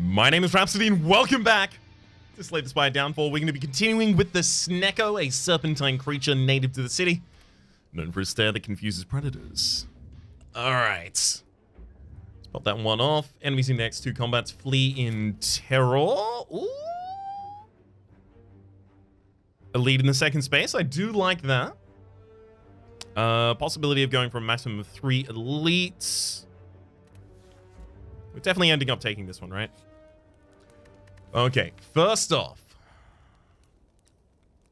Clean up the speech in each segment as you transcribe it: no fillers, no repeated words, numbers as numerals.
My name is Rhapsody and welcome back to Slay the Spire Downfall. We're going to be continuing with the Snecko, a serpentine creature native to the city, known for a stare that confuses predators. Alright. Let's pop that one off. Enemies in the next two combats flee in terror. Ooh. A lead in the second space. I do like that. Possibility of going for a maximum of 3 elites. We're definitely ending up taking this one, right? Okay, first off.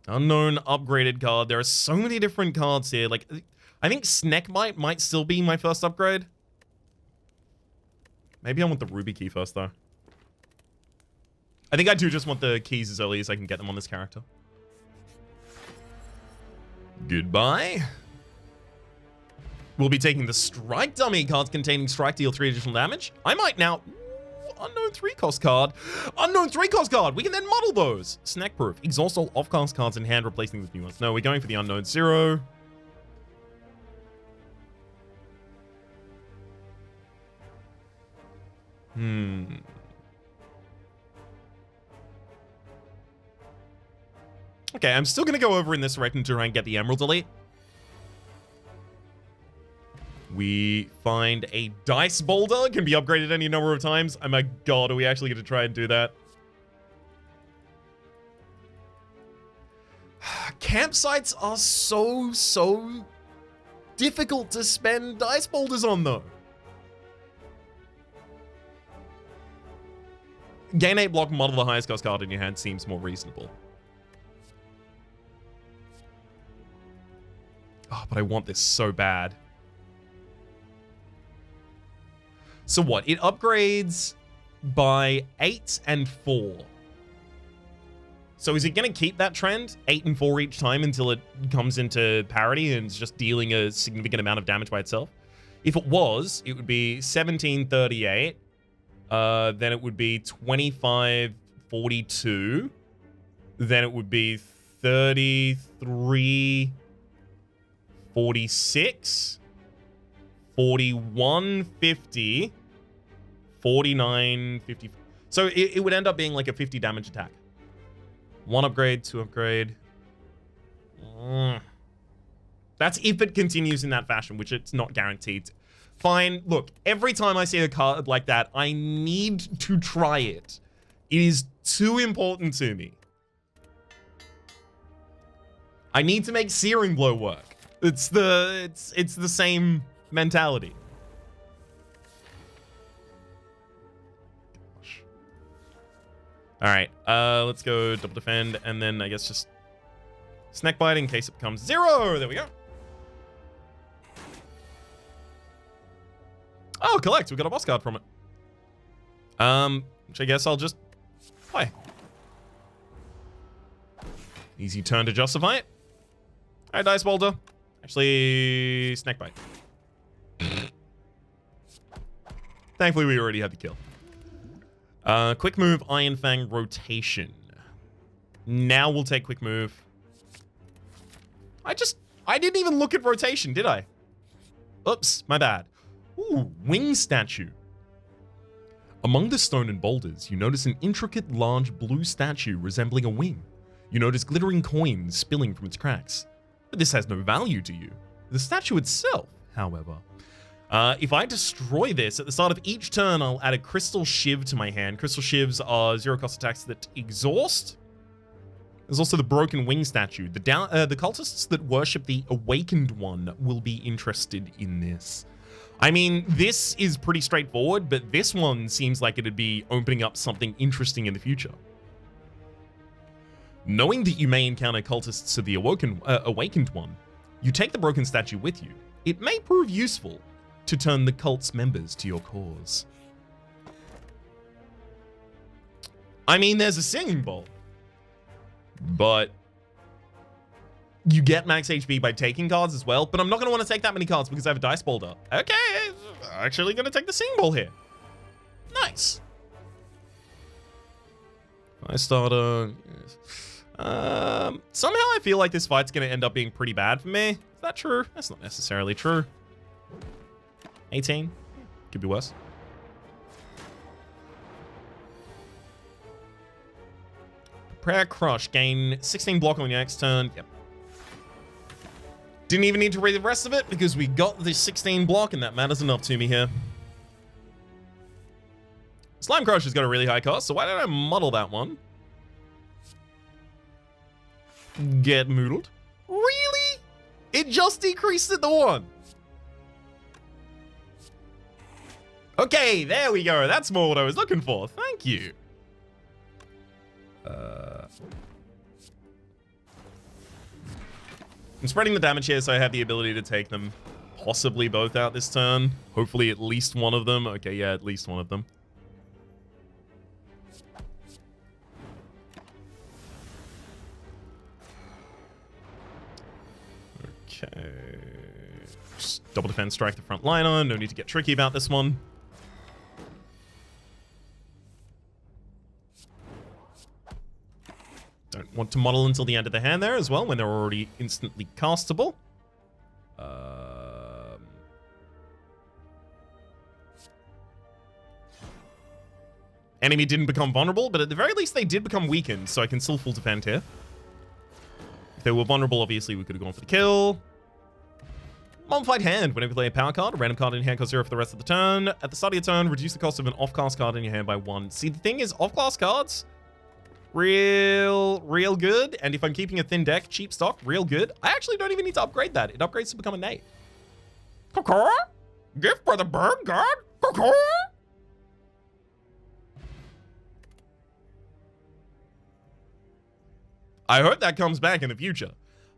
Unknown upgraded card. There are so many different cards here. Like, I think Snakebite might still be my first upgrade. Maybe I want the Ruby key first, though. I think I do just want the keys as early as I can get them on this character. Goodbye. We'll be taking the Strike Dummy. Cards containing Strike deal 3 additional damage. I might now... Unknown 3-cost card. Unknown 3-cost card. We can then model those. Snack proof. Exhaust all off-cast cards in hand, replacing with new ones. No, we're going for the unknown 0. Okay, I'm still going to go over in this direction to try and get the Emerald Elite. We find a dice boulder. Can be upgraded any number of times. Oh my god, are we actually going to try and do that? Campsites are so difficult to spend dice boulders on, though. Gain 8 block, model the highest cost card in your hand seems more reasonable. Oh, but I want this so bad. So what? It upgrades by 8 and 4. So is it going to keep that trend? 8 and 4 each time until it comes into parity and it's just dealing a significant amount of damage by itself? If it was, it would be 1738. Then it would be 2542. Then it would be 3346. 4150, 4950. So it would end up being like a 50 damage attack. 1 upgrade, 2 upgrade. That's if it continues in that fashion, which it's not guaranteed. Fine. Look, every time I see a card like that, I need to try it. It is too important to me. I need to make Searing Blow work. It's the same mentality. Gosh. All right, let's go double defend, and then I guess just snack bite in case it becomes 0. There we go. Oh, collect. We got a boss card from it. Which I guess I'll just play. Easy turn to justify it. All right, dice boulder. Actually, snack bite. Thankfully, we already had the kill. Quick move, Iron Fang rotation. Now we'll take quick move. I didn't even look at rotation, did I? Oops, my bad. Ooh, wing statue. Among the stone and boulders, you notice an intricate, large blue statue resembling a wing. You notice glittering coins spilling from its cracks. But this has no value to you. The statue itself, however. If I destroy this, at the start of each turn, I'll add a Crystal Shiv to my hand. Crystal Shivs are 0-cost attacks that exhaust. There's also the Broken Wing statue. The cultists that worship the Awakened One will be interested in this. I mean, this is pretty straightforward, but this one seems like it'd be opening up something interesting in the future. Knowing that you may encounter cultists of the Awakened One, you take the broken statue with you. It may prove useful to turn the cult's members to your cause. I mean, there's a singing bowl, but you get max HP by taking cards as well, but I'm not going to want to take that many cards because I have a dice boulder. Okay, actually going to take the singing bowl here. Nice. Fire starter. Yes. Somehow I feel like this fight's going to end up being pretty bad for me. Is that true? That's not necessarily true. 18. Could be worse. Prayer Crush. Gain 16 block on your next turn. Yep. Didn't even need to read the rest of it because we got the 16 block and that matters enough to me here. Slime Crush has got a really high cost, so why don't I muddle that one? Get moodled. Really? It just decreased it to 1. Okay, there we go. That's more what I was looking for. Thank you. I'm spreading the damage here so I have the ability to take them possibly both out this turn. Hopefully at least one of them. Okay, yeah, at least one of them. Okay. Just double defense strike the front liner. No need to get tricky about this one. Don't want to model until the end of the hand there as well, when they're already instantly castable. Enemy didn't become vulnerable, but at the very least they did become weakened, so I can still full defend here. If they were vulnerable, obviously we could have gone for the kill. Modified hand. Whenever you play a power card, a random card in your hand costs 0 for the rest of the turn. At the start of your turn, reduce the cost of an off-cast card in your hand by 1. See, the thing is, off-cast cards... real good. And if I'm keeping a thin deck, cheap stock, real good. I actually don't even need to upgrade that. It upgrades to become a knight. Caw-caw? Gift for the bird god? Caw-caw? I hope that comes back in the future.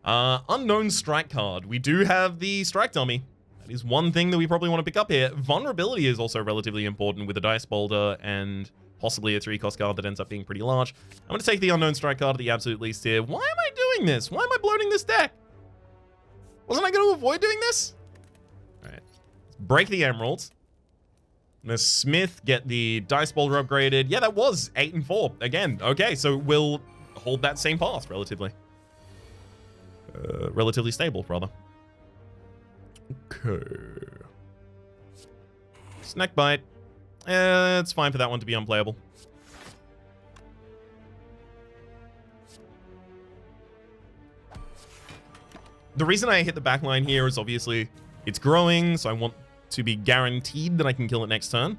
Unknown strike card. We do have the strike dummy. That is one thing that we probably want to pick up here. Vulnerability is also relatively important with a dice boulder and... possibly a 3-cost card that ends up being pretty large. I'm going to take the Unknown Strike card at the absolute least here. Why am I doing this? Why am I bloating this deck? Wasn't I going to avoid doing this? Alright. Break the Emeralds. The Smith, get the Dice Boulder upgraded. Yeah, that was 8 and 4. Again, okay, so we'll hold that same path relatively. Relatively stable, rather. Okay. Snack Bite. It's fine for that one to be unplayable. The reason I hit the back line here is obviously it's growing, so I want to be guaranteed that I can kill it next turn.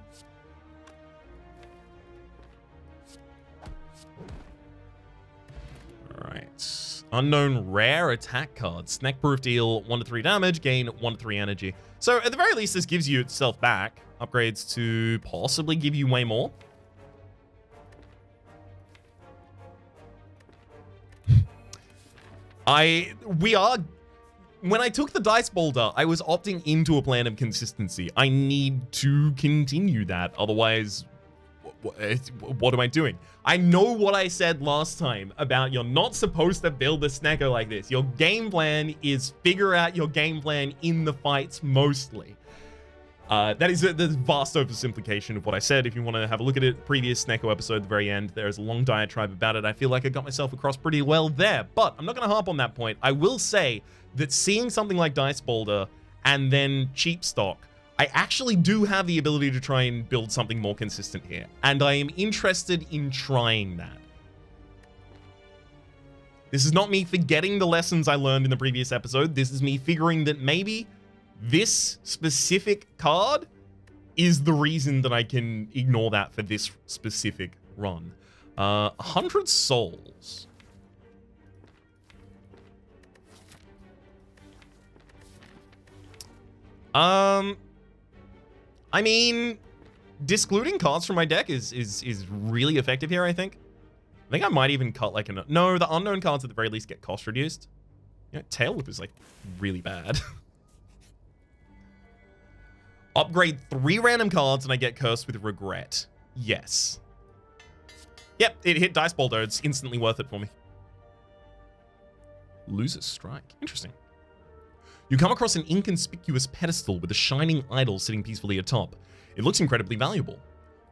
Alright. Unknown rare attack card. Snack-proof, deal 1 to 3 damage, gain 1 to 3 energy. So at the very least, this gives you itself back. Upgrades to possibly give you way more. When I took the dice boulder, I was opting into a plan of consistency. I need to continue that. Otherwise, what am I doing? I know what I said last time about you're not supposed to build a snacker like this. Your game plan is figure out your game plan in the fights mostly. That is the vast oversimplification of what I said. If you want to have a look at it, previous Snecko episode at the very end, there's a long diatribe about it. I feel like I got myself across pretty well there, but I'm not going to harp on that point. I will say that seeing something like Dice Boulder and then cheap stock, I actually do have the ability to try and build something more consistent here, and I am interested in trying that. This is not me forgetting the lessons I learned in the previous episode. This is me figuring that maybe this specific card is the reason that I can ignore that for this specific run. 100 souls. I mean, discluding cards from my deck is really effective here, I think. I think I might even cut like no, the unknown cards at the very least get cost reduced. You know, Tail Whip is like really bad. Upgrade 3 random cards and I get cursed with regret. Yes. Yep, it hit Dice Boulder. It's instantly worth it for me. Loser's Strike. Interesting. You come across an inconspicuous pedestal with a shining idol sitting peacefully atop. It looks incredibly valuable.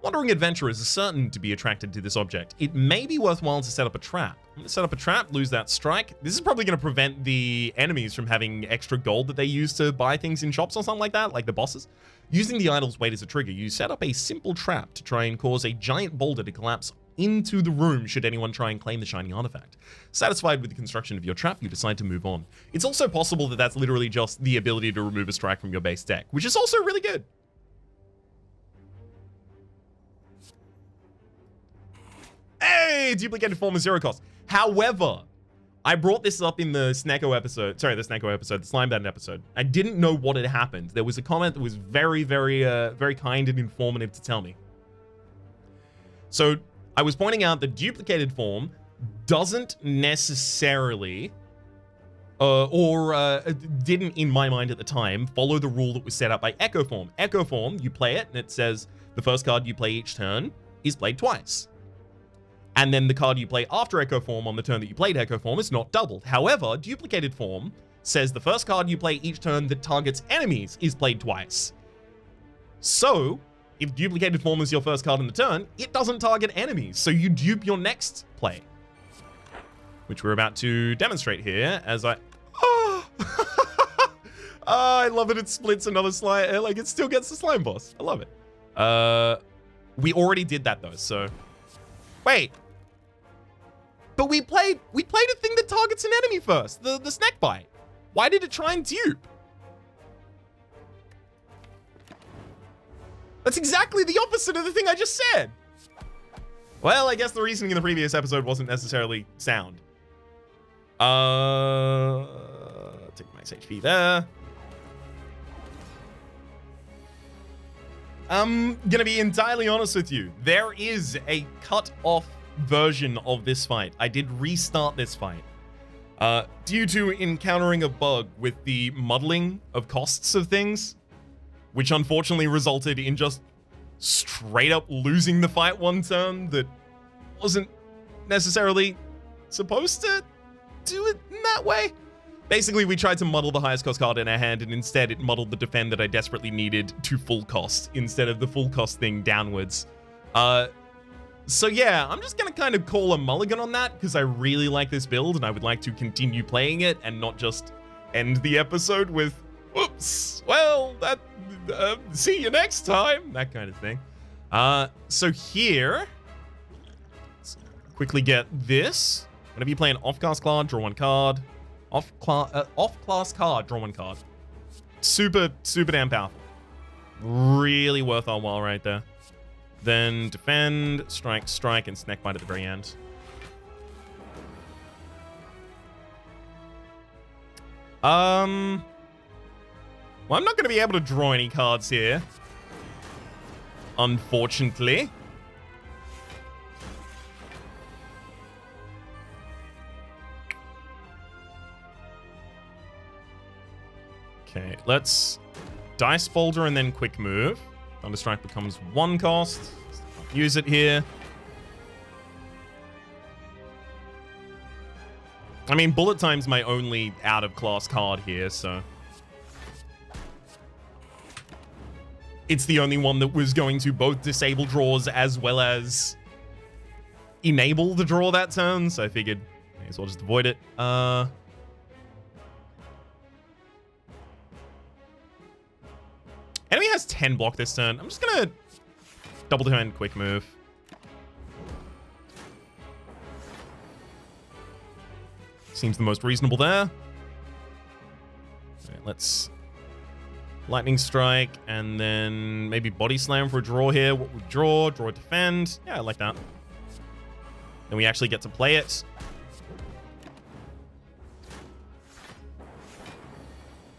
Wandering adventurers are certain to be attracted to this object. It may be worthwhile to set up a trap. I'm going to set up a trap, lose that strike. This is probably going to prevent the enemies from having extra gold that they use to buy things in shops or something like that, like the bosses. Using the idol's weight as a trigger, you set up a simple trap to try and cause a giant boulder to collapse into the room should anyone try and claim the shiny artifact. Satisfied with the construction of your trap, you decide to move on. It's also possible that that's literally just the ability to remove a strike from your base deck, which is also really good. Hey, duplicated form is 0 cost. However, I brought this up in the Snecko episode. Sorry, the Snecko episode, the Slime Band episode. I didn't know what had happened. There was a comment that was very, very kind and informative to tell me. So I was pointing out that duplicated form doesn't necessarily, didn't in my mind at the time, follow the rule that was set up by Echo Form. Echo Form, you play it and it says the first card you play each turn is played twice. And then the card you play after Echo Form on the turn that you played Echo Form is not doubled. However, duplicated form says the first card you play each turn that targets enemies is played twice. So, if duplicated form is your first card in the turn, it doesn't target enemies, so you dupe your next play. Which we're about to demonstrate here as I... Oh! I love it splits another slime, like it still gets the slime boss. I love it. We already did that though, so... Wait. But we played a thing that targets an enemy first, the snack bite. Why did it try and dupe? That's exactly the opposite of the thing I just said. Well, I guess the reasoning in the previous episode wasn't necessarily sound. Take max HP there. I'm gonna be entirely honest with you. There is a cut-off version of this fight. I did restart this fight. Due to encountering a bug with the muddling of costs of things, which unfortunately resulted in just straight up losing the fight one turn that wasn't necessarily supposed to do it in that way. Basically, we tried to muddle the highest cost card in our hand, and instead it muddled the defend that I desperately needed to full cost instead of the full cost thing downwards. So yeah, I'm just gonna kind of call a mulligan on that because I really like this build and I would like to continue playing it and not just end the episode with, whoops, well, that, see you next time, that kind of thing. So here, let's quickly get this. Whenever you play an off-class card, draw one card. Off-class card, draw one card. Super damn powerful. Really worth our while right there. Then defend, strike, and snack bite at the very end. Well, I'm not going to be able to draw any cards here, unfortunately. Okay, let's dice boulder and then quick move. Thunder Strike becomes 1 cost. Use it here. I mean, Bullet Time's my only out-of-class card here, so... It's the only one that was going to both disable draws as well as enable the draw that turn, so I figured may as well just avoid it. Enemy has 10 block this turn. I'm just gonna double turn quick move. Seems the most reasonable there. Okay, let's lightning strike and then maybe body slam for a draw here. What would draw? Draw, defend. Yeah, I like that. Then we actually get to play it.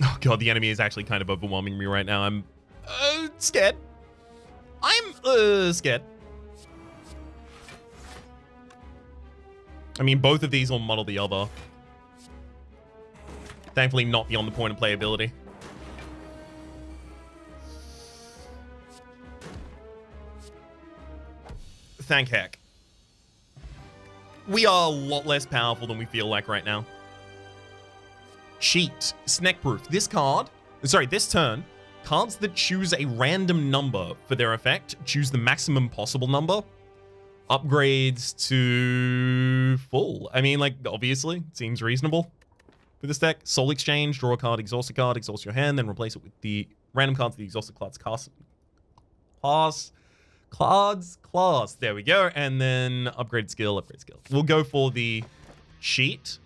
Oh god, the enemy is actually kind of overwhelming me right now. I'm scared. I'm scared. I mean, both of these will muddle the other. Thankfully not beyond the point of playability. Thank heck. We are a lot less powerful than we feel like right now. Cheat. Snack proof. This turn, cards that choose a random number for their effect choose the maximum possible number. Upgrades to full. I mean, like, obviously, seems reasonable for this deck. Soul Exchange, draw a card, exhaust your hand, then replace it with the random cards the exhausted cards pass Cards, class. There we go. And then upgrade skill, upgrade skill. We'll go for the cheat.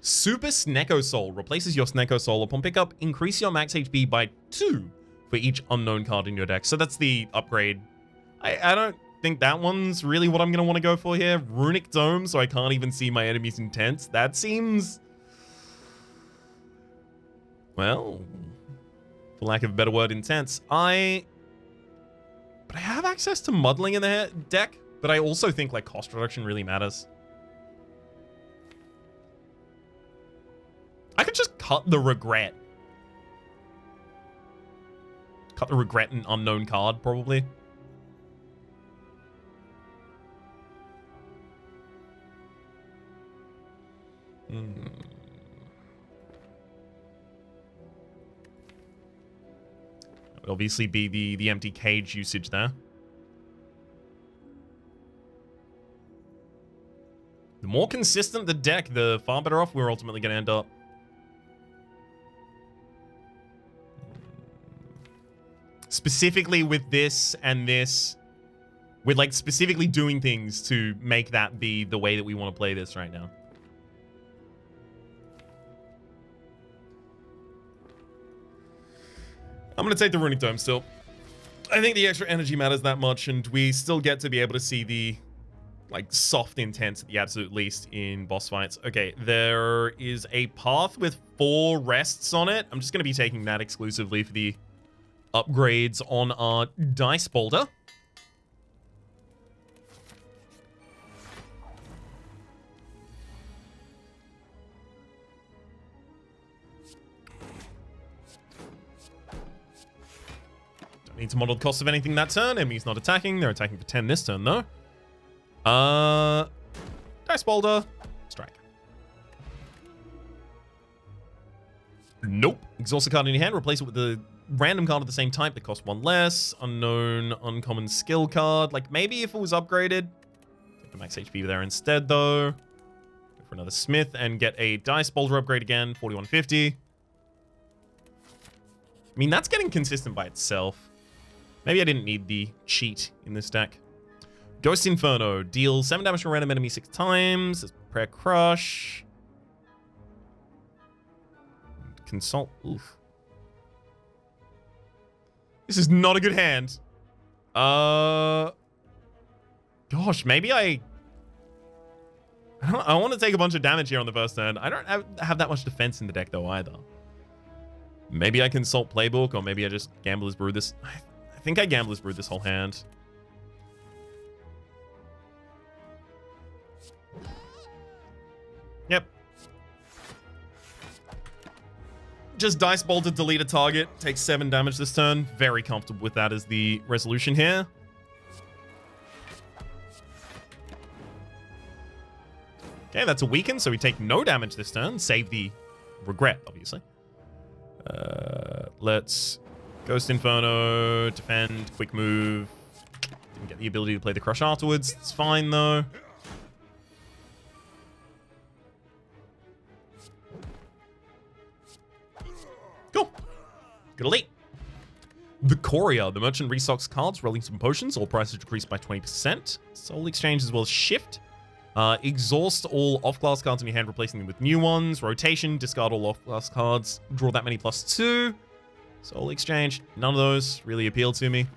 Super Snecko Soul replaces your Snecko Soul. Upon pickup, increase your max HP by 2 for each unknown card in your deck. So that's the upgrade. I don't think that one's really what I'm going to want to go for here. Runic Dome, so I can't even see my enemy's intents. That seems... well, for lack of a better word, intense. But I have access to muddling in the deck, but I also think like cost reduction really matters. I could just cut the regret. Cut the regret an unknown card, probably. Would obviously be the empty cage usage there. The more consistent the deck, the far better off we're ultimately going to end up. Specifically with this and this, with like specifically doing things to make that be the way that we want to play this right now. I'm going to take the Runic Dome still. I think the extra energy matters that much, and we still get to be able to see the like soft intents at the absolute least in boss fights. Okay, there is a path with 4 rests on it. I'm just going to be taking that exclusively for the upgrades on our dice boulder. Don't need to model the cost of anything that turn. Enemy's not attacking. They're attacking for 10 this turn, though. Dice boulder. Strike. Nope. Exhaust a card in your hand. Replace it with the random card of the same type that costs 1 less. Unknown, uncommon skill card. Like, maybe if it was upgraded. Take the max HP there instead, though. Go for another Smith and get a Dice Boulder upgrade again. 4150. I mean, that's getting consistent by itself. Maybe I didn't need the cheat in this deck. Ghost Inferno. Deals 7 damage to a random enemy 6 times. There's Prayer Crush. Consult. Oof. This is not a good hand. Gosh, maybe I want to take a bunch of damage here on the first turn. I don't have that much defense in the deck, though, either. Maybe I consult Playbook, or maybe I just Gambler's Brew this. I think I Gambler's Brew this whole hand. Yep. Just Dice Bolt to delete a target. Takes 7 damage this turn. Very comfortable with that as the resolution here. Okay, that's a weaken, so we take no damage this turn. Save the regret, obviously. Let's Ghost Inferno, defend, quick move. Didn't get the ability to play the Crush afterwards. It's fine, though. Cool. Good elite. The Courier. The merchant restocks cards, rolling some potions. All prices decreased by 20%. Soul Exchange as well as Shift. Exhaust all off-class cards in your hand, replacing them with new ones. Rotation. Discard all off-class cards. Draw that many +2. Soul Exchange. None of those really appeal to me.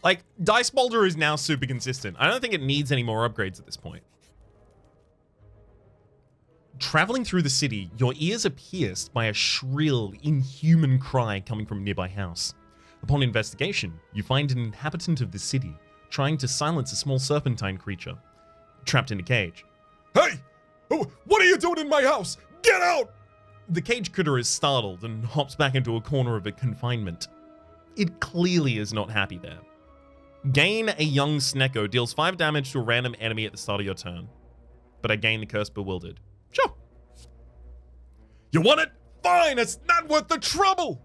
Like, Dice Boulder is now super consistent. I don't think it needs any more upgrades at this point. Traveling through the city, your ears are pierced by a shrill, inhuman cry coming from a nearby house. Upon investigation, you find an inhabitant of the city trying to silence a small serpentine creature trapped in a cage. Hey! What are you doing in my house? Get out! The cage critter is startled and hops back into a corner of a confinement. It clearly is not happy there. Gain a young Snecko, deals 5 damage to a random enemy at the start of your turn. But I gain the curse Bewildered. Sure. You want it? Fine, it's not worth the trouble!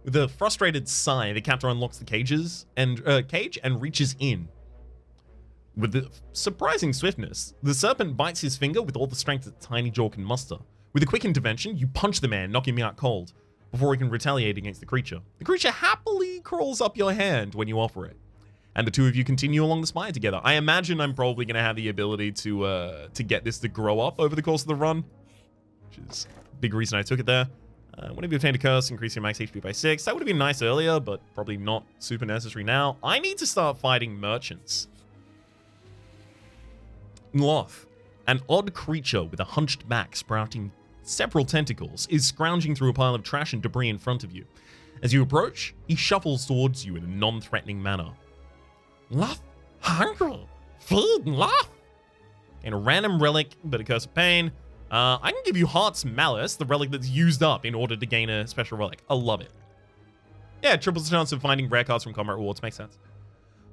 With a frustrated sigh, the captor unlocks the cage and reaches in. With the surprising swiftness, the serpent bites his finger with all the strength its tiny jaw can muster. With a quick intervention, you punch the man, knocking him out cold, before he can retaliate against the creature. The creature happily crawls up your hand when you offer it, and the two of you continue along the spire together. I imagine I'm probably going to have the ability to get this to grow up over the course of the run, which is a big reason I took it there. Whenever you obtained a curse, increase your max HP by 6. That would have been nice earlier, but probably not super necessary now. I need to start fighting merchants. Loth, an odd creature with a hunched back sprouting several tentacles, is scrounging through a pile of trash and debris in front of you. As you approach, he shuffles towards you in a non-threatening manner. Loth, hungry, feed Loth. And a random relic, but a curse of pain. I can give you Heart's Malice, the relic that's used up in order to gain a special relic. I love it. Yeah, triples the chance of finding rare cards from combat rewards. Makes sense.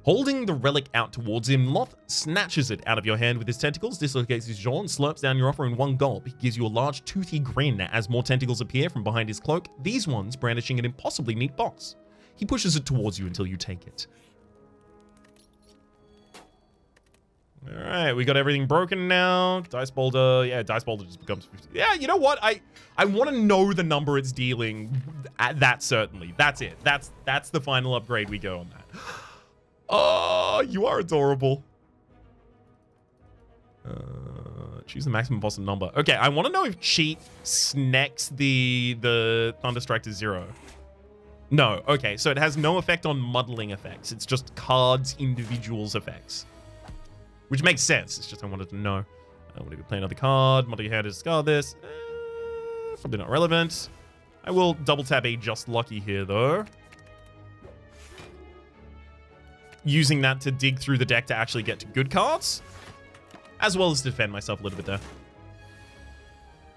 Holding the relic out towards him, Loth snatches it out of your hand with his tentacles, dislocates his jaw, and slurps down your offer in one gulp. He gives you a large, toothy grin as more tentacles appear from behind his cloak, these ones brandishing an impossibly neat box. He pushes it towards you until you take it. Alright, we got everything broken now. Dice boulder. Yeah, dice boulder just becomes 50. Yeah, you know what? I want to know the number it's dealing at that, certainly. That's it. That's the final upgrade we go on that. Oh, you are adorable. Choose the maximum possible number. Okay, I want to know if cheat snacks the Thunderstrike to 0. No, okay, so it has no effect on muddling effects. It's just cards, individuals effects. Which makes sense. It's just I wanted to know. Whenever you play another card, model your hand to discard this. Probably not relevant. I will double tap a Just Lucky here, though. Using that to dig through the deck to actually get to good cards, as well as defend myself a little bit there.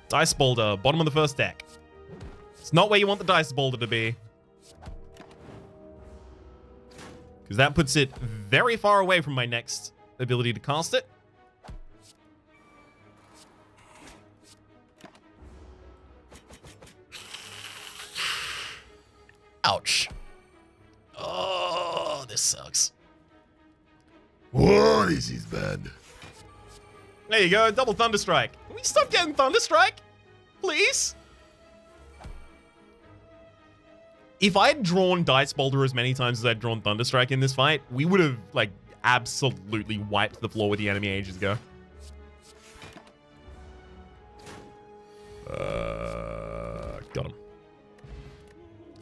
Dice boulder, bottom of the first deck. It's not where you want the dice boulder to be, because that puts it very far away from my next ability to cast it. Ouch. Oh, this sucks. Whoa, this is bad. There you go, double Thunderstrike. Can we stop getting Thunderstrike? Please? If I had drawn Dice Boulder as many times as I'd drawn Thunderstrike in this fight, we would have, like, absolutely wiped the floor with the enemy ages ago. Got him.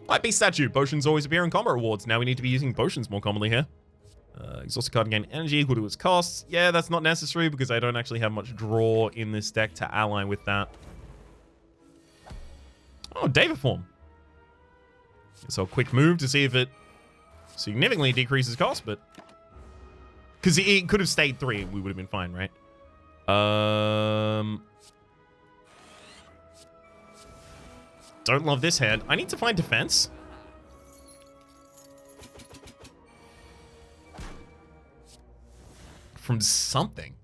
Light Beast Statue. Potions always appear in combat rewards. Now we need to be using potions more commonly here. Exhaust a card and gain energy equal to its costs. Yeah, that's not necessary because I don't actually have much draw in this deck to ally with that. Oh, Deva Form. So a quick move to see if it significantly decreases cost, but... Because it could have stayed 3 and we would have been fine, right? Don't love this hand. I need to find defense. From something.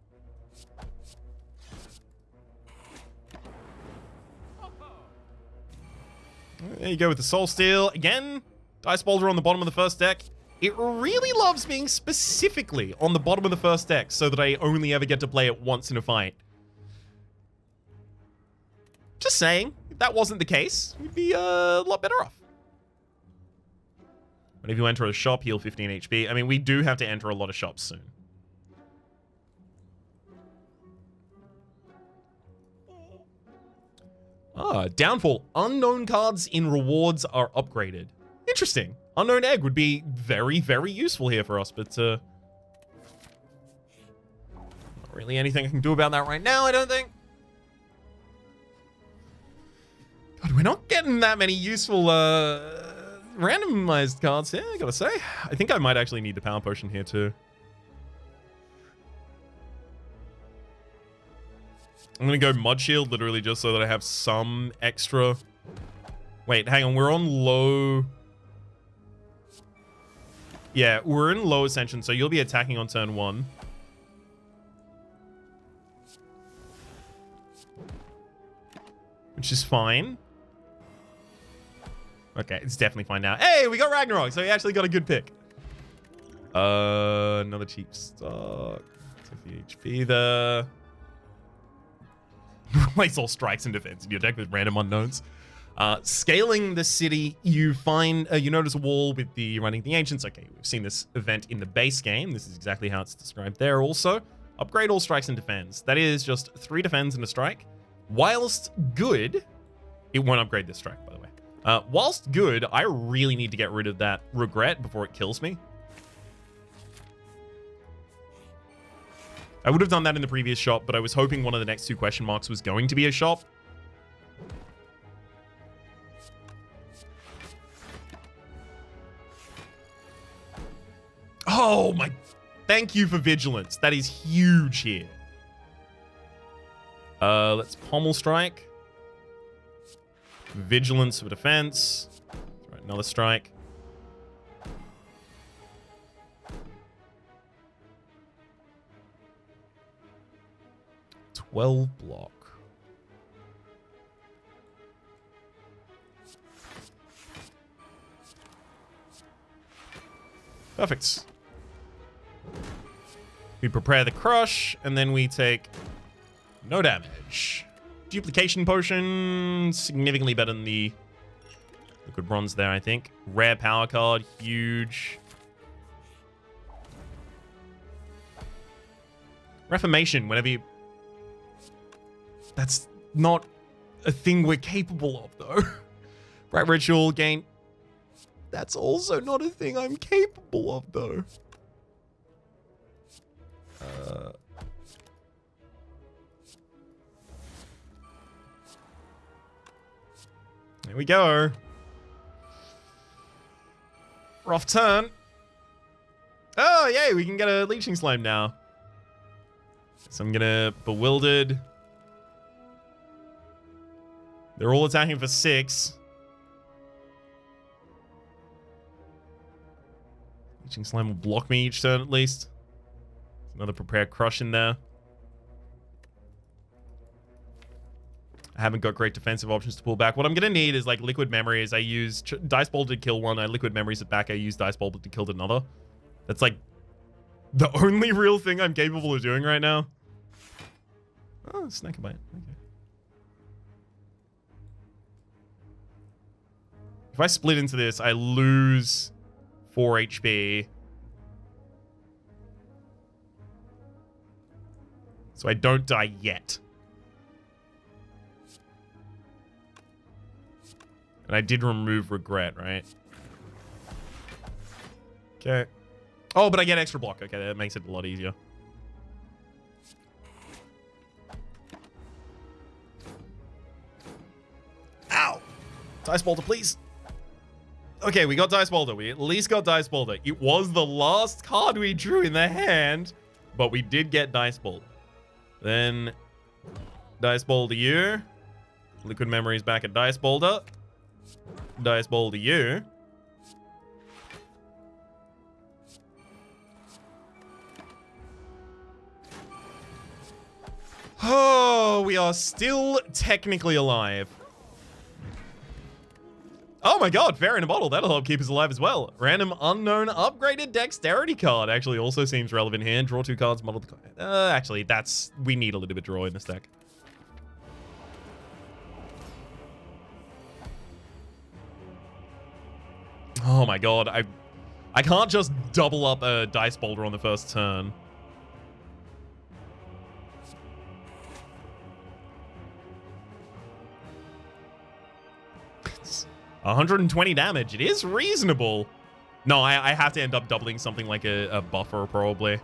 There you go with the Soul Steel. Again, Dice Boulder on the bottom of the first deck. It really loves being specifically on the bottom of the first deck so that I only ever get to play it once in a fight. Just saying, if that wasn't the case, we'd be a lot better off. But if you enter a shop, heal 15 HP. I mean, we do have to enter a lot of shops soon. Downfall. Unknown cards in rewards are upgraded. Interesting. Unknown Egg would be very, very useful here for us, but not really anything I can do about that right now, I don't think. God, we're not getting that many useful randomized cards here, I gotta say. I think I might actually need the Power Potion here too. I'm gonna go Mud Shield literally just so that I have some extra... Wait, hang on, we're on low... Yeah, we're in low Ascension, so you'll be attacking on turn 1. Which is fine. Okay, it's definitely fine now. Hey, we got Ragnarok, so he actually got a good pick. Another cheap stock. Take the HP there. Replace all strikes and defense in your deck with random unknowns. Scaling the city, you notice a wall with the running the ancients. Okay, we've seen this event in the base game. This is exactly how it's described there also. Upgrade all strikes and defense. That is just 3 defense and a strike. Whilst good, it won't upgrade this strike, by the way. Whilst good, I really need to get rid of that regret before it kills me. I would have done that in the previous shop, but I was hoping one of the next 2 question marks was going to be a shop. Oh my... Thank you for vigilance. That is huge here. Let's pommel strike. Vigilance for defense. Right, another strike. Block. Perfect. We prepare the crush, and then we take no damage. Duplication potion, significantly better than the liquid bronze there, I think. Rare power card, huge. Reformation, whenever you... That's not a thing we're capable of, though. Bright Ritual, gain... That's also not a thing I'm capable of, though. There we go. Rough turn. Oh, yay, we can get a Leeching Slime now. So I'm gonna Bewildered. They're all attacking for 6. Leeching Slime will block me each turn at least. Another Prepared Crush in there. I haven't got great defensive options to pull back. What I'm going to need is like Liquid Memories. I use Dice Boulder to kill one. I Liquid Memories it back. I use Dice Boulder to kill another. That's like the only real thing I'm capable of doing right now. Oh, Snake Bite. Okay. If I split into this, I lose 4 HP. So I don't die yet. And I did remove regret, right? Okay. Oh, but I get extra block. Okay, that makes it a lot easier. Ow! Dice Boulder, please. Okay, we got Dice Boulder. We at least got Dice Boulder. It was the last card we drew in the hand, but we did get Dice Boulder. Then Dice Boulder you. Liquid Memories back at Dice Boulder. Dice Boulder you. Oh, we are still technically alive. Oh my god, Fair in a Bottle. That'll help keep us alive as well. Random unknown upgraded dexterity card actually also seems relevant here. Draw 2 cards, model the card. Actually, we need a little bit of draw in this deck. Oh my god, I can't just double up a Dice Boulder on the first turn. It's 120 damage. It is reasonable. No, I have to end up doubling something like a buffer, probably.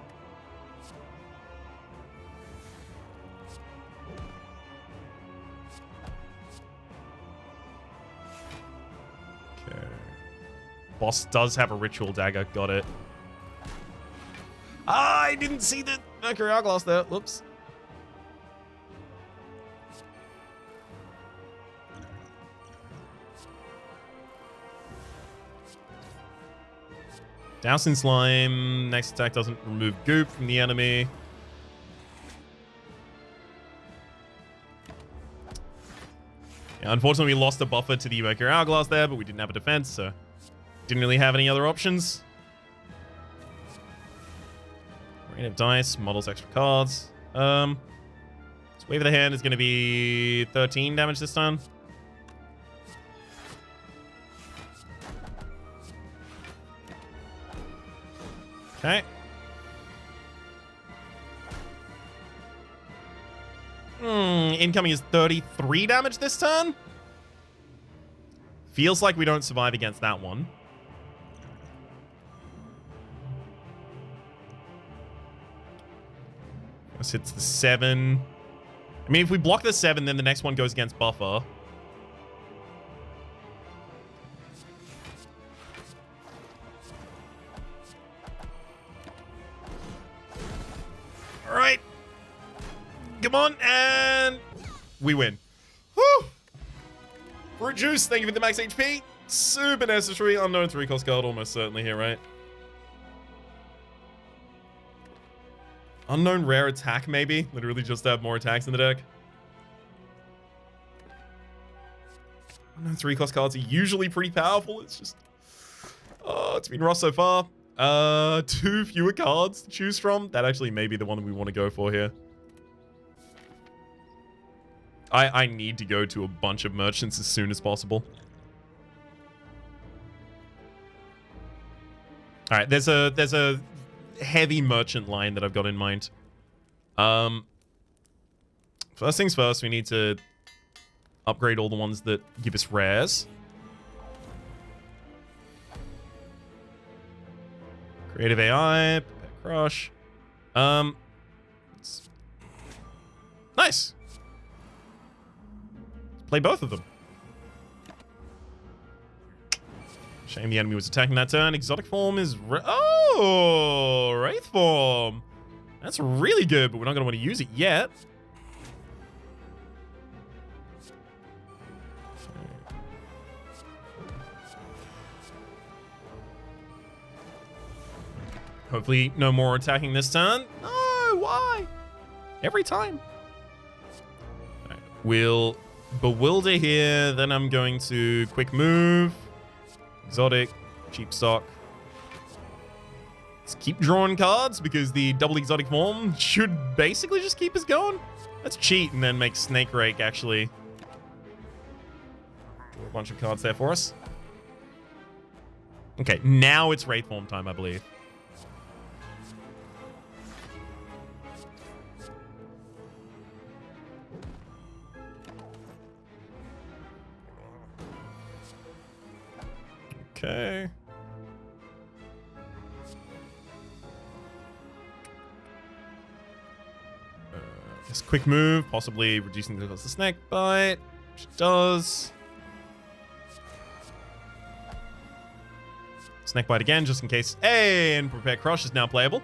Boss does have a Ritual Dagger. Got it. Ah, I didn't see the Mercury Hourglass there. Whoops. Douse in Slime. Next attack doesn't remove goop from the enemy. Yeah, unfortunately, we lost a buffer to the Mercury Hourglass there, but we didn't have a defense, so... Didn't really have any other options. Rain of dice, models extra cards. So Wave of the Hand is going to be 13 damage this time. Okay. Incoming is 33 damage this turn. Feels like we don't survive against that one. This hits the 7. I mean, if we block the 7, then the next one goes against buffer. All right. Come on, and we win. Whew. Reduce, thank you for the max HP. Super necessary. Unknown 3-cost card, almost certainly here, right? Unknown rare attack, maybe? Literally just have more attacks in the deck. Unknown 3-cost cards are usually pretty powerful. It's just... Oh, it's been rough so far. 2 fewer cards to choose from. That actually may be the one that we want to go for here. I need to go to a bunch of merchants as soon as possible. All right, there's a heavy merchant line that I've got in mind. First things first, we need to upgrade all the ones that give us rares. Creative AI, Prepare Crush. Nice. Play both of them. Shame the enemy was attacking that turn. Exotic form is... Oh! Wraith form. That's really good, but we're not going to want to use it yet. Hopefully no more attacking this turn. No, why? Every time. All right, we'll bewilder here. Then I'm going to quick move. Exotic. Cheap stock. Let's keep drawing cards because the double exotic form should basically just keep us going. Let's cheat and then make Snake Rake actually draw a bunch of cards there for us. Okay, now it's Wraith form time, I believe. Okay. Just quick move, possibly reducing the cost of snake bite, which it does. Snake bite again, just in case. Hey, and Prepare Crush is now playable.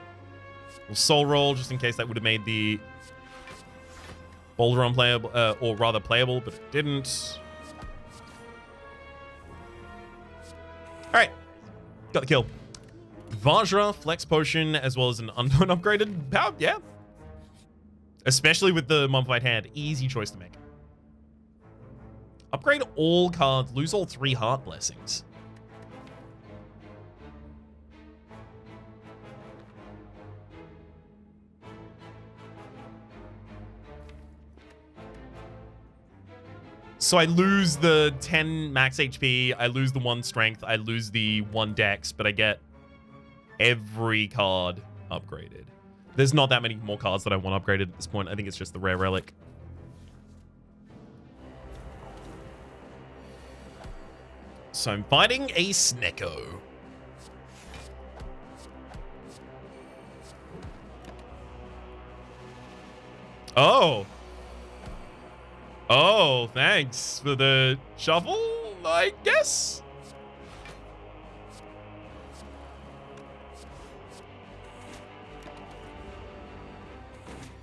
We'll soul roll just in case that would have made the boulder unplayable, or rather playable, but it didn't. All right, got the kill. Vajra, Flex Potion, as well as an unknown upgraded power. Yeah. Especially with the Mummified Hand. Easy choice to make. Upgrade all cards. Lose all 3 Heart Blessings. So I lose the 10 max HP, I lose the 1 strength, I lose the 1 dex, but I get every card upgraded. There's not that many more cards that I want upgraded at this point. I think it's just the rare relic. So I'm fighting a Snecko. Oh. Oh, thanks for the shuffle, I guess.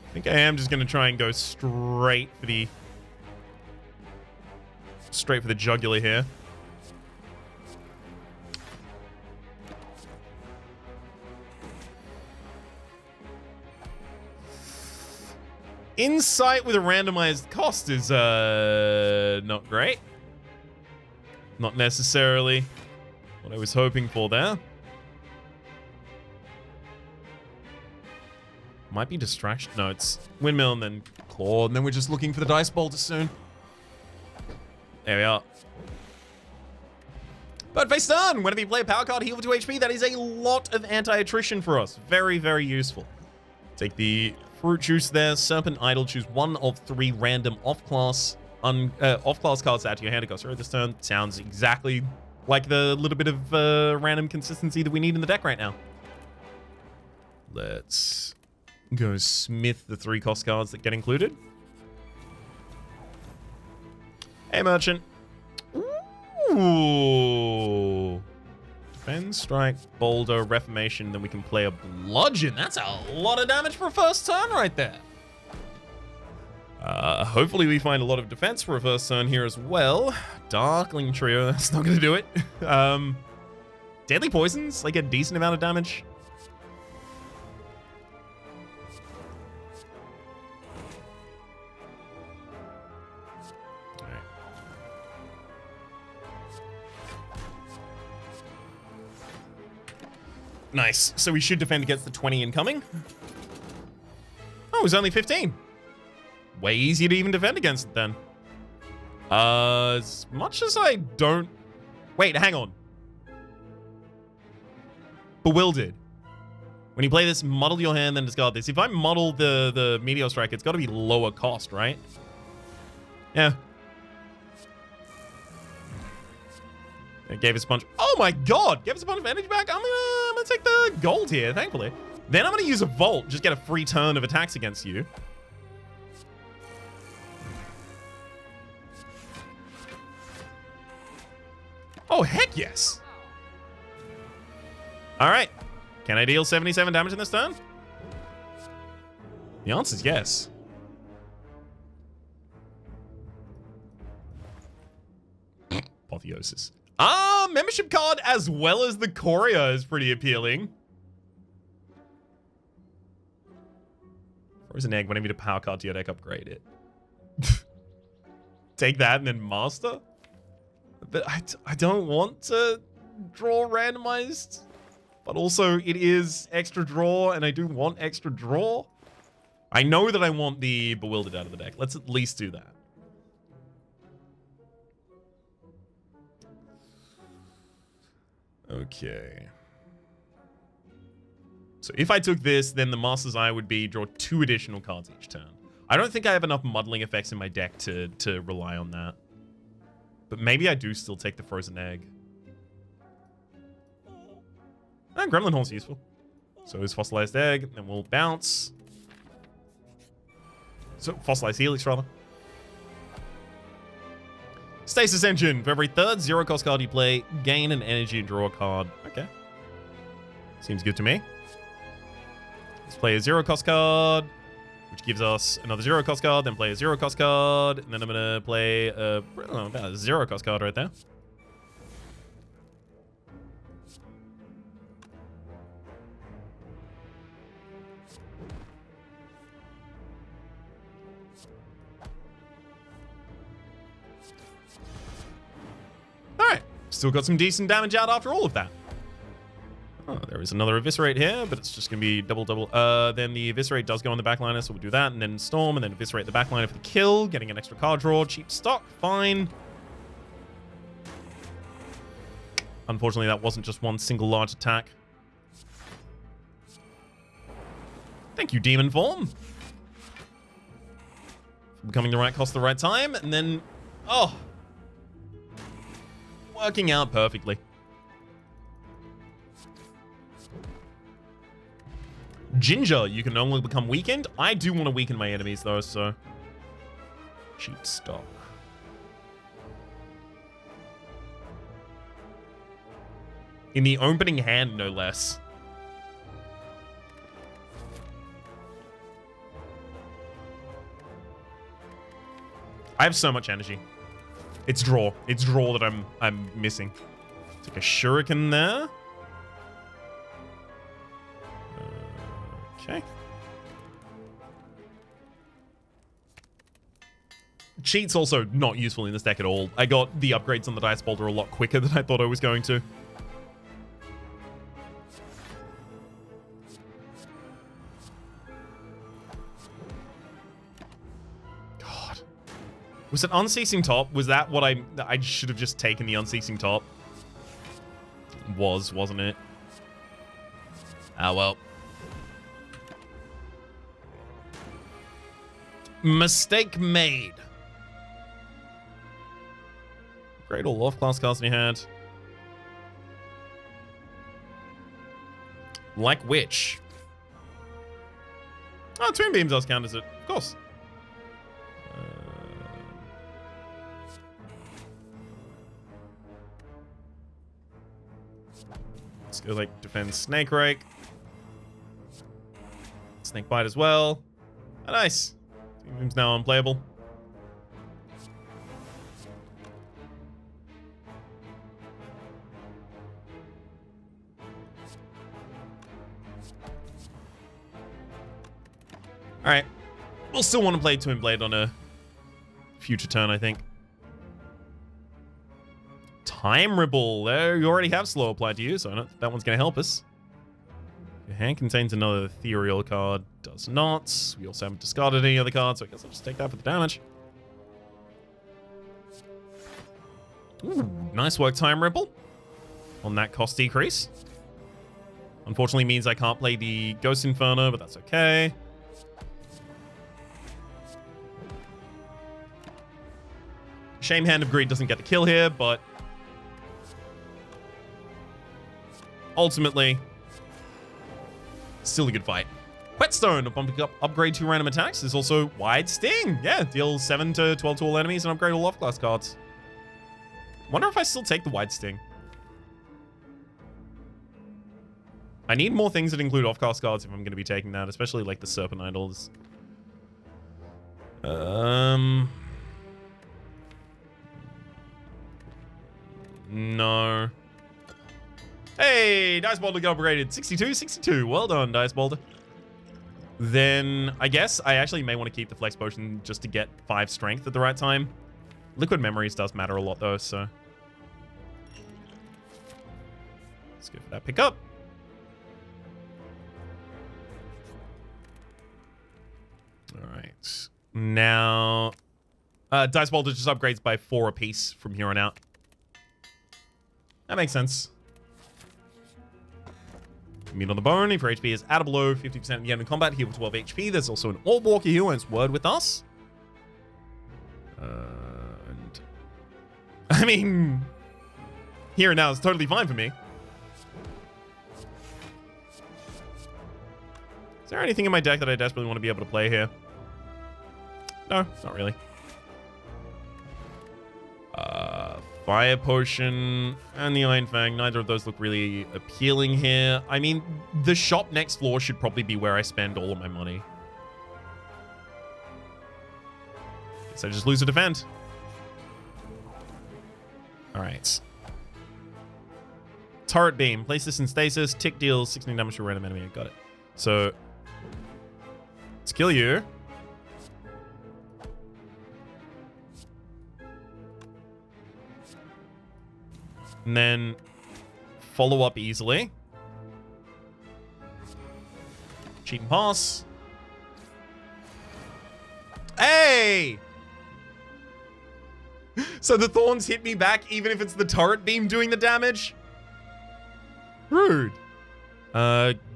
I think I am just going to try and go straight for the jugular here. Insight with a randomized cost is not great. Not necessarily what I was hoping for there. Might be distraction. No, it's windmill and then claw, and then we're just looking for the dice boulder soon. There we are. But face turn, whenever you play a power card, heal for 2 HP, that is a lot of anti-attrition for us. Very, very useful. Take the fruit juice there. Serpent Idol, choose one of 3 random off-class cards to add to your hand to go through this turn. Sounds exactly like the little bit of random consistency that we need in the deck right now. Let's go smith the 3 cost cards that get included. Hey, merchant. Ooh. Defend, strike, boulder, reformation. Then we can play a bludgeon. That's a lot of damage for a first turn right there. Hopefully we find a lot of defense for a first turn here as well. Darkling Trio. That's not going to do it. Deadly Poisons. Like a decent amount of damage. Nice. So we should defend against the 20 incoming. Oh, it was only 15. Way easier to even defend against it then. As much as I don't... Wait, hang on. Bewildered. When you play this, muddle your hand, then discard this. If I muddle the Meteor Strike, it's got to be lower cost, right? Yeah. It gave us a bunch. Oh my god! Gave us a bunch of energy back. I'm gonna take the gold here, thankfully. Then I'm gonna use a Volt, just get a free turn of attacks against you. Oh, heck yes! Alright. Can I deal 77 damage in this turn? The answer is yes. Apotheosis. Membership card as well as the Courier is pretty appealing. Frozen Egg, whenever you get a power card to your deck, upgrade it. Take that and then master? But I don't want to draw randomized. But also, it is extra draw, and I do want extra draw. I know that I want the Bewildered out of the deck. Let's at least do that. Okay. So if I took this, then the Master's Eye would be draw 2 additional cards each turn. I don't think I have enough muddling effects in my deck to rely on that. But maybe I do still take the Frozen Egg. And Gremlin Horn's useful. So is Fossilized Egg, then we'll bounce. So, Fossilized Helix, rather. Stasis Engine. For every 3rd 0-cost card you play, gain an energy and draw a card. Okay. Seems good to me. Let's play a 0-cost card, which gives us another 0-cost card, then play a 0-cost card, and then I'm going to play a 0-cost card right there. Alright, still got some decent damage out after all of that. Oh, there is another Eviscerate here, but it's just going to be double. Then the Eviscerate does go on the backliner, so we'll do that, and then Storm, and then Eviscerate the backliner for the kill, getting an extra card draw, cheap stock, fine. Unfortunately, that wasn't just one single large attack. Thank you, Demon Form. Becoming the right cost at the right time, and then... Oh! Working out perfectly. Ginger, you can normally become weakened. I do want to weaken my enemies, though, so... Cheap stock. In the opening hand, no less. I have so much energy. It's draw. It's draw that I'm missing. Take a shuriken there. Okay. Cheat's also not useful in this deck at all. I got the upgrades on the Dice Boulder a lot quicker than I thought I was going to. Was it Unceasing Top? Was that what I should have just taken the Unceasing Top? Wasn't it? Ah, well. Mistake made. Great all off-class cards in your hand. Like which? Oh, Twin Beam does count as it. Of course. Let's go, like, defend Snake Rake. Snake Bite as well. Oh, nice. Twin Beam's now unplayable. Alright. We'll still want to play Twin Blade on a future turn, I think. Time Ripple. There, you already have Slow applied to you, so I don't think that one's going to help us. Your hand contains another ethereal card. Does not. We also haven't discarded any other cards, so I guess I'll just take that for the damage. Ooh, nice work, Time Ripple. On that cost decrease. Unfortunately means I can't play the Ghost Inferno, but that's okay. Shame Hand of Greed doesn't get the kill here, but ultimately, still a good fight. Whetstone, bumping up upgrade 2 random attacks. There's also Wide Sting. Yeah, deal 7 to 12 to all enemies and upgrade all off-class cards. Wonder if I still take the Wide Sting. I need more things that include off-class cards if I'm going to be taking that, especially like the Serpent Idols. No. Hey, Dice Boulder got upgraded. 62, 62. Well done, Dice Boulder. Then I guess I actually may want to keep the Flex Potion just to get 5 strength at the right time. Liquid Memories does matter a lot though, so. Let's go for that pickup. Alright. Now, Dice Boulder just upgrades by 4 apiece from here on out. That makes sense. Immune on the bone. If your HP is at or below 50% at the end of combat, heal 12 HP. There's also an Orb Walker here and Word with us. And I mean, here and now is totally fine for me. Is there anything in my deck that I desperately want to be able to play here? No, not really. Fire Potion and the Iron Fang. Neither of those look really appealing here. I mean, the shop next floor should probably be where I spend all of my money. Guess I just lose or defend. Alright. Turret Beam. Place this in stasis. Tick deals 16 damage to a random enemy. I got it. So, let's kill you. And then follow up easily. Cheat and pass. Hey! So the thorns hit me back even if it's the turret beam doing the damage? Rude.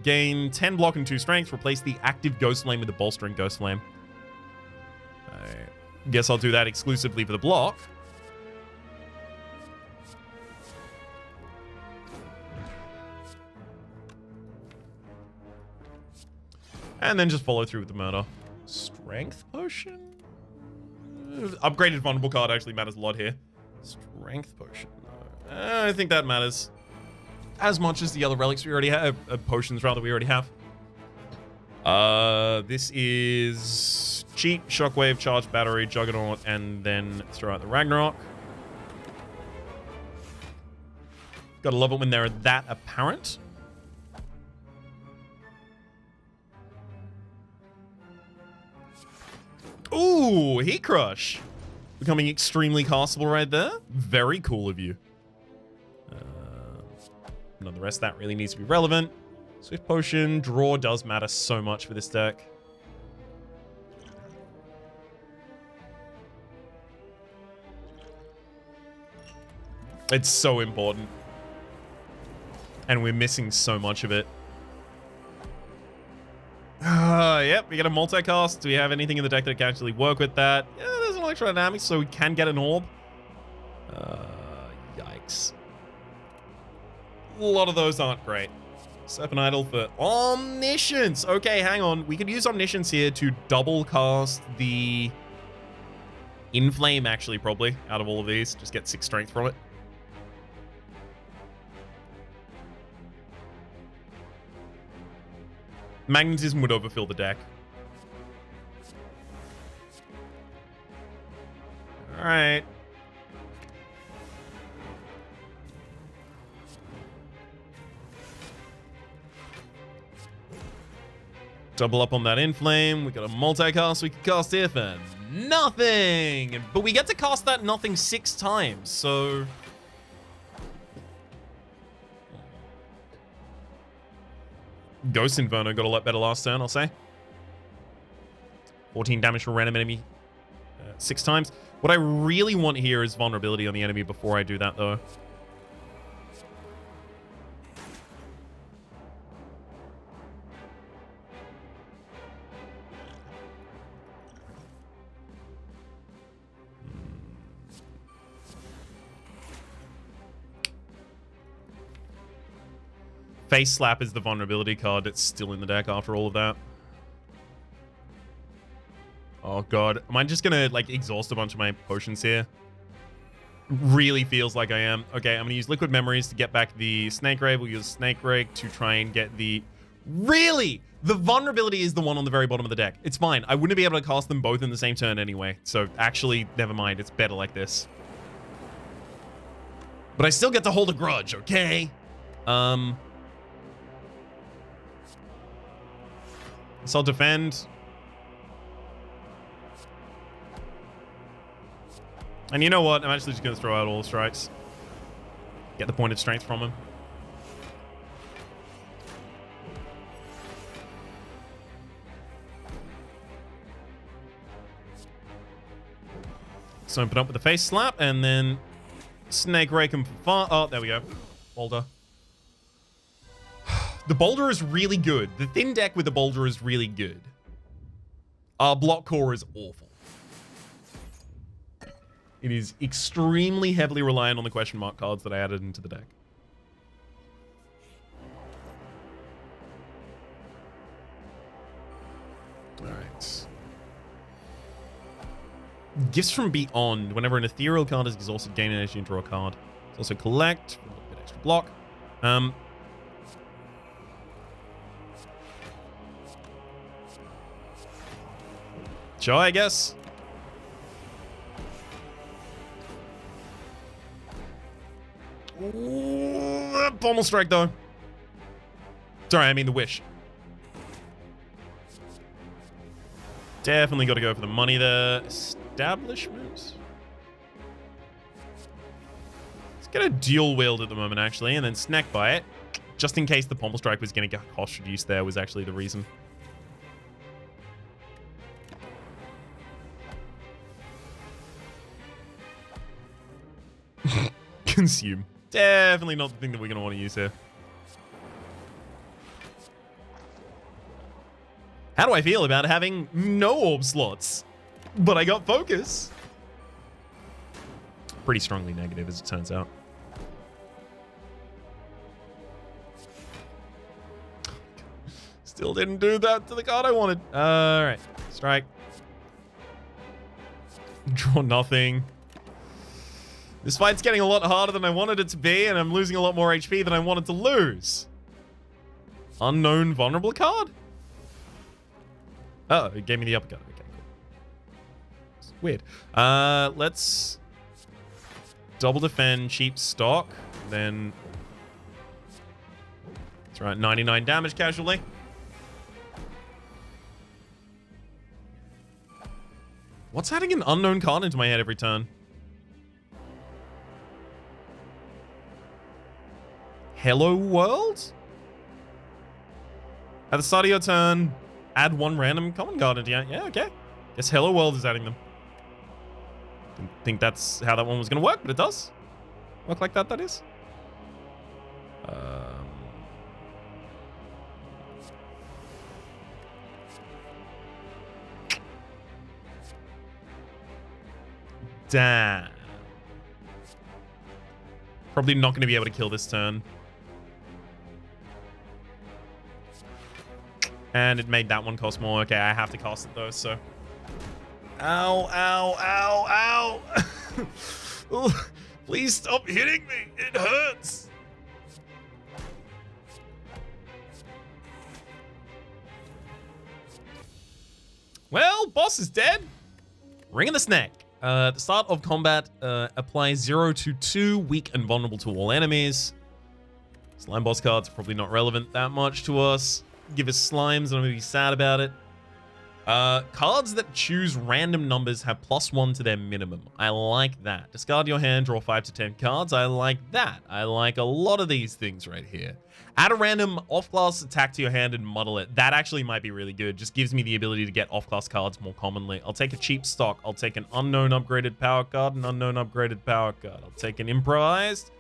Gain 10 block and 2 strength. Replace the active Ghost Flame with the bolstering Ghost Flame. I guess I'll do that exclusively for the block. And then just follow through with the murder. Strength Potion? Upgraded vulnerable card actually matters a lot here. Strength Potion. I think that matters as much as the other relics we already have. Potions, rather, we already have. This is cheat, Shockwave, Charge Battery, Juggernaut, and then throw out the Ragnarok. Gotta love it when they're that apparent. Ooh, Heat Crush. Becoming extremely castable right there. Very cool of you. None of the rest of that really needs to be relevant. Swift Potion. Draw does matter so much for this deck. It's so important. And we're missing so much of it. Yep, we get a multicast. Do we have anything in the deck that can actually work with that? Yeah, there's an electrodynamics, so we can get an orb. Yikes. A lot of those aren't great. Serpent Idol for Omniscience. Okay, hang on. We could use Omniscience here to double cast the Inflame, actually, probably, out of all of these. Just get 6 strength from it. Magnetism would overfill the deck. All right. Double up on that Inflame. We got a multicast we can cast here for nothing. But we get to cast that nothing 6 times, so... Ghost Inferno got a lot better last turn, I'll say. 14 damage from random enemy 6 times. What I really want here is vulnerability on the enemy before I do that, though. Face Slap is the vulnerability card that's still in the deck after all of that. Oh god. Am I just gonna like exhaust a bunch of my potions here? Really feels like I am. Okay, I'm gonna use Liquid Memories to get back the Snake Ray. We'll use Snake Ray to try and get the... Really? The vulnerability is the one on the very bottom of the deck. It's fine. I wouldn't be able to cast them both in the same turn anyway. So actually, never mind. It's better like this. But I still get to hold a grudge, okay? So I'll defend. And you know what? I'm actually just going to throw out all the strikes. Get the point of strength from him. So open up with the Face Slap and then Snake Rake him for far. Oh, there we go. Boulder. The boulder is really good. The thin deck with the boulder is really good. Our block core is awful. It is extremely heavily reliant on the question mark cards that I added into the deck. Alright. Gifts from Beyond. Whenever an ethereal card is exhausted, gain energy and draw a card. It's also collect. A little bit extra block. Sure, I guess. Ooh, Pommel Strike, though. Sorry, I mean the Wish. Definitely got to go for the money there. Establishment. Let's get a dual wield at the moment, actually, and then snack by it. Just in case the Pommel Strike was going to get cost reduced there was actually the reason. Consume. Definitely not the thing that we're going to want to use here. How do I feel about having no orb slots? But I got focus. Pretty strongly negative, as it turns out. Still didn't do that to the card I wanted. Alright. Strike. Draw nothing. This fight's getting a lot harder than I wanted it to be, and I'm losing a lot more HP than I wanted to lose. Unknown vulnerable card? Oh, it gave me the uppercut. Okay, cool. It's weird. Let's double defend, cheap stock, then... That's right, 99 damage casually. What's adding an unknown card into my head every turn? Hello World? At the start of your turn, add 1 random common card into you. Yeah, okay. Guess Hello World is adding them. Didn't think that's how that one was going to work, but it does. Work like that, that is. Damn. Probably not going to be able to kill this turn. And it made that one cost more. Okay, I have to cast it though, so. Ow, ow, ow, ow. Ooh, please stop hitting me. It hurts. Well, boss is dead. Ring in the Snake. At the start of combat, apply 0 to 2, weak and vulnerable to all enemies. Slime boss cards are probably not relevant that much to us. Give us slimes and I'm gonna be sad about it. Cards that choose random numbers have +1 to their minimum. I like that. Discard your hand, draw 5 to 10 cards. I like that. I like a lot of these things right here. Add a random off-class attack to your hand and muddle it. That actually might be really good. Just gives me the ability to get off-class cards more commonly. I'll take a cheap stock. I'll take an unknown upgraded power card, an unknown upgraded power card. I'll take an improvised.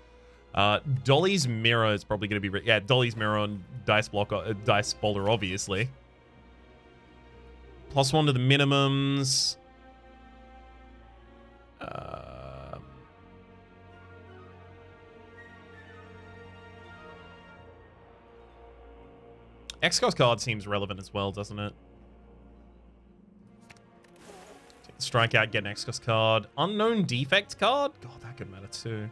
Dolly's Mirror is probably going to be... Yeah, Dolly's Mirror on Dice Blocker, Dice Boulder, obviously. +1 to the minimums. X-Cost card seems relevant as well, doesn't it? Take the Strikeout, get an X-Cost card. Unknown Defect card? God, that could matter too.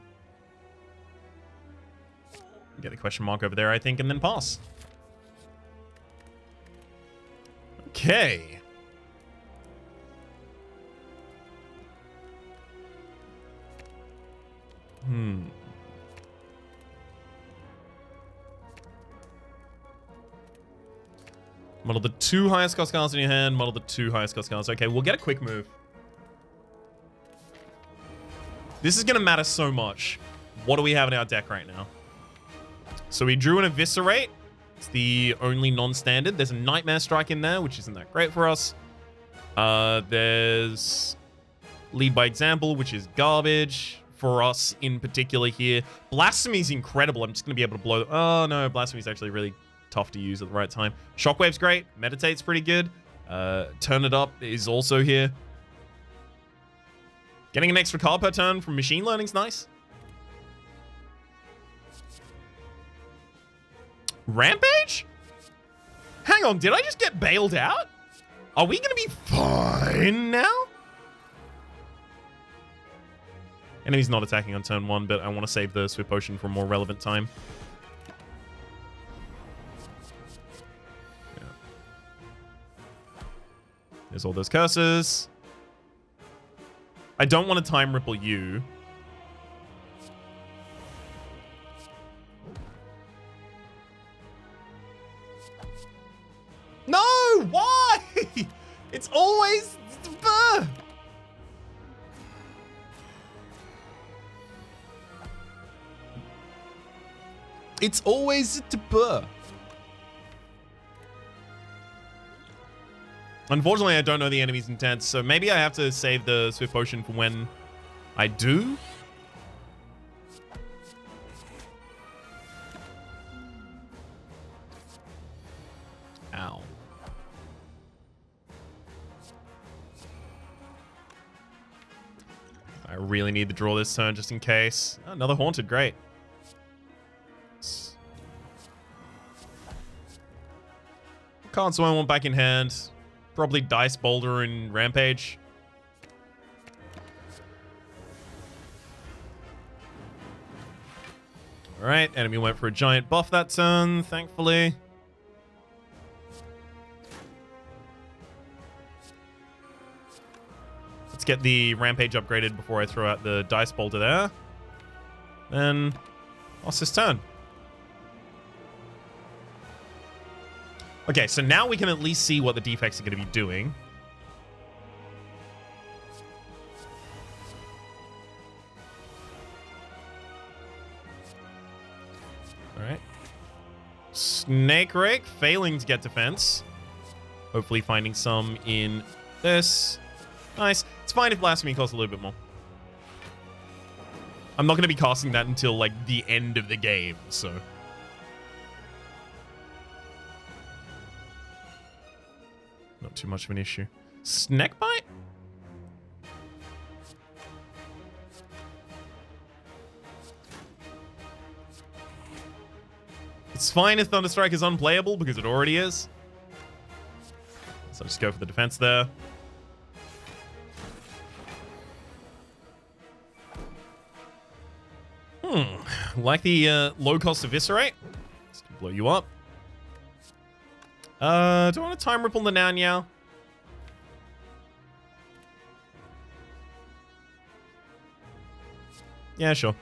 Get the question mark over there, I think, and then pass. Okay. Model the 2 highest cost cards in your hand. Model the 2 highest cost cards. Okay, we'll get a quick move. This is going to matter so much. What do we have in our deck right now? So we drew an Eviscerate. It's the only non-standard. There's a Nightmare Strike in there, which isn't that great for us. There's Lead by Example, which is garbage for us in particular here. Blasphemy is incredible. I'm just going to be able to blow... Oh, no. Blasphemy is actually really tough to use at the right time. Shockwave's great. Meditate's pretty good. Turn It Up is also here. Getting an extra card per turn from Machine Learning's nice. Rampage? Hang on, did I just get bailed out? Are we going to be fine now? Enemy's not attacking on turn 1, but I want to save the Swift Potion for a more relevant time. Yeah. There's all those curses. I don't want to Time Ripple you. No! Why? It's always... It's always... Unfortunately, I don't know the enemy's intent, so maybe I have to save the Swift Potion for when I do. Ow. I really need to draw this turn just in case. Oh, another Haunted, great. Cards do I want back in hand? Probably Dice Boulder and Rampage. Alright, enemy went for a giant buff that turn, thankfully. Let's get the Rampage upgraded before I throw out the Dice Boulder there. Then, lost this turn. Okay, so now we can at least see what the defects are going to be doing. Alright. Snake Rake, failing to get defense. Hopefully finding some in this. Nice. It's fine if Blasphemy costs a little bit more. I'm not going to be casting that until, like, the end of the game, so... Not too much of an issue. Snakebite? It's fine if Thunderstrike is unplayable, because it already is. So just go for the defense there. Like the low cost Eviscerate. Just gonna blow you up. Do I want to Time Ripple the Nanya? Yeah, sure.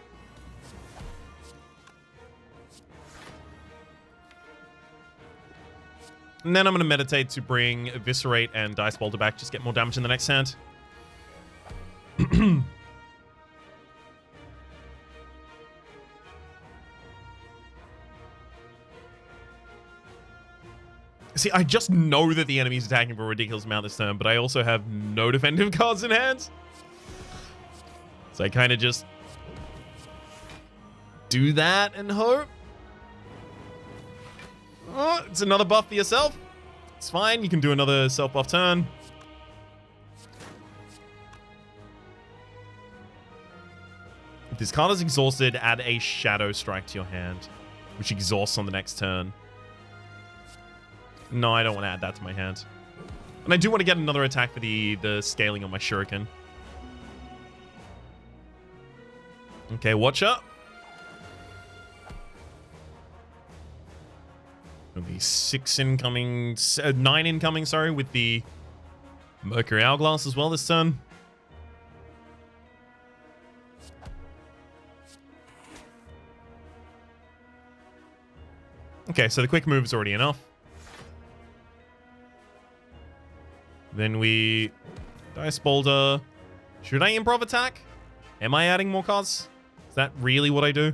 And then I'm going to meditate to bring Eviscerate and Dice Boulder back. Just get more damage in the next hand. See, I just know that the enemy's attacking for a ridiculous amount this turn, but I also have no defensive cards in hand. So I kind of just do that and hope. Oh, it's another buff for yourself. It's fine. You can do another self-buff turn. If this card is exhausted, add a Shadow Strike to your hand, which exhausts on the next turn. No, I don't want to add that to my hand. And I do want to get another attack for the scaling on my Shuriken. Okay, Watcher. Only 9 incoming, sorry, with the Mercury Hourglass as well this turn. Okay, so the quick move is already enough. Then we Dice Boulder. Should I improv attack? Am I adding more cards? Is that really what I do?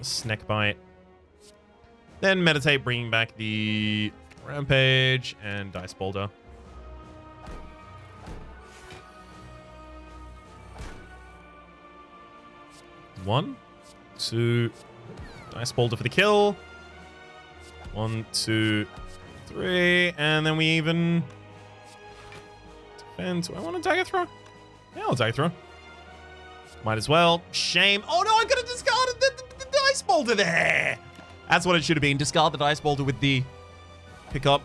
Snakebite. Then meditate, bringing back the Rampage and Dice Boulder. One, two, Dice Boulder for the kill. 1, 2, 3, and then we even defend. Do I want to Dagger Throw? Yeah, I'll Dagger Throw. Might as well. Shame. Oh no, I could have discarded the Dice Boulder there. That's what it should have been. Discard the Dice Boulder with the pickup.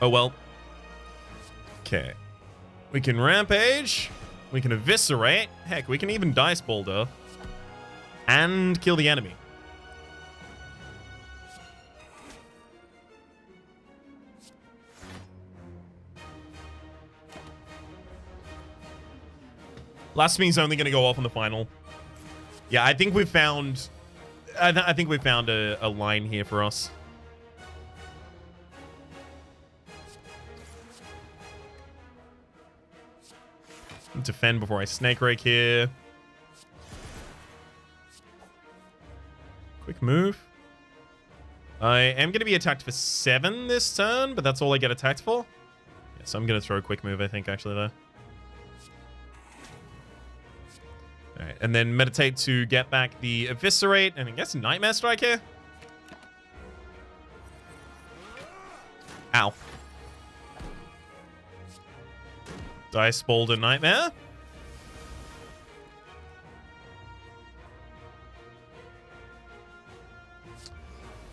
Oh well. Okay. We can Rampage. We can Eviscerate. Heck, we can even Dice Boulder. And kill the enemy. Last Me's only going to go off on the final. Yeah, I think we've found... I think we've found a line here for us. Defend before I Snake Rake here. Quick move. I am going to be attacked for 7 this turn, but that's all I get attacked for. Yeah, so I'm going to throw a quick move, I think, actually, there. Alright, and then meditate to get back the Eviscerate, and I guess Nightmare Strike here? Ow. Dice Boulder Nightmare.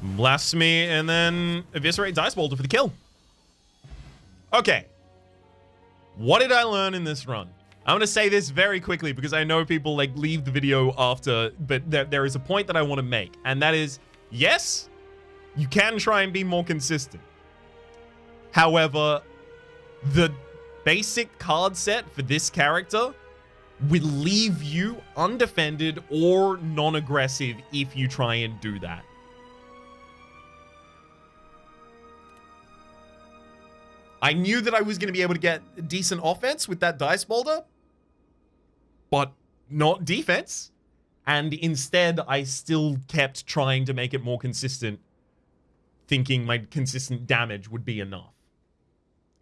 Blasphemy, and then Eviscerate Dice Boulder for the kill. Okay. What did I learn in this run? I'm going to say this very quickly because I know people like leave the video after, but there is a point that I want to make. And that is, yes, you can try and be more consistent. However, the basic card set for this character will leave you undefended or non-aggressive if you try and do that. I knew that I was going to be able to get decent offense with that Dice Boulder, but not defense. And instead, I still kept trying to make it more consistent, thinking my consistent damage would be enough.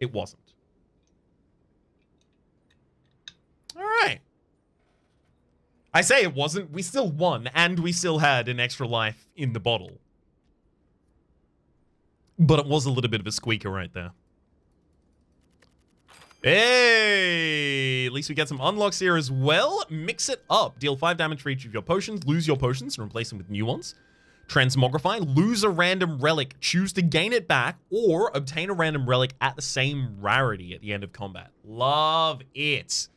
It wasn't. All right. I say it wasn't. We still won, and we still had an extra life in the bottle. But it was a little bit of a squeaker right there. Hey! At least we get some unlocks here as well. Mix it up. Deal 5 damage for each of your potions. Lose your potions and replace them with new ones. Transmogrify. Lose a random relic. Choose to gain it back or obtain a random relic at the same rarity at the end of combat. Love it.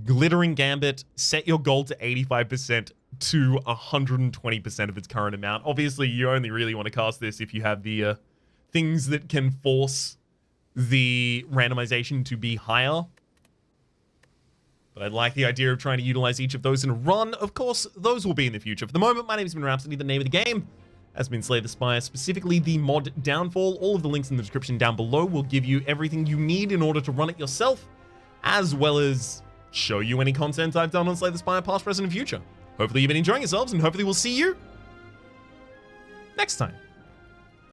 Glittering Gambit. Set your gold to 85% to 120% of its current amount. Obviously, you only really want to cast this if you have the things that can force the randomization to be higher. But I like the idea of trying to utilize each of those in a run. Of course, those will be in the future. For the moment, my name has been Rhapsody. The name of the game has been Slay the Spire, specifically the mod Downfall. All of the links in the description down below will give you everything you need in order to run it yourself, as well as show you any content I've done on Slay the Spire, past, present, and future. Hopefully you've been enjoying yourselves, and hopefully we'll see you next time.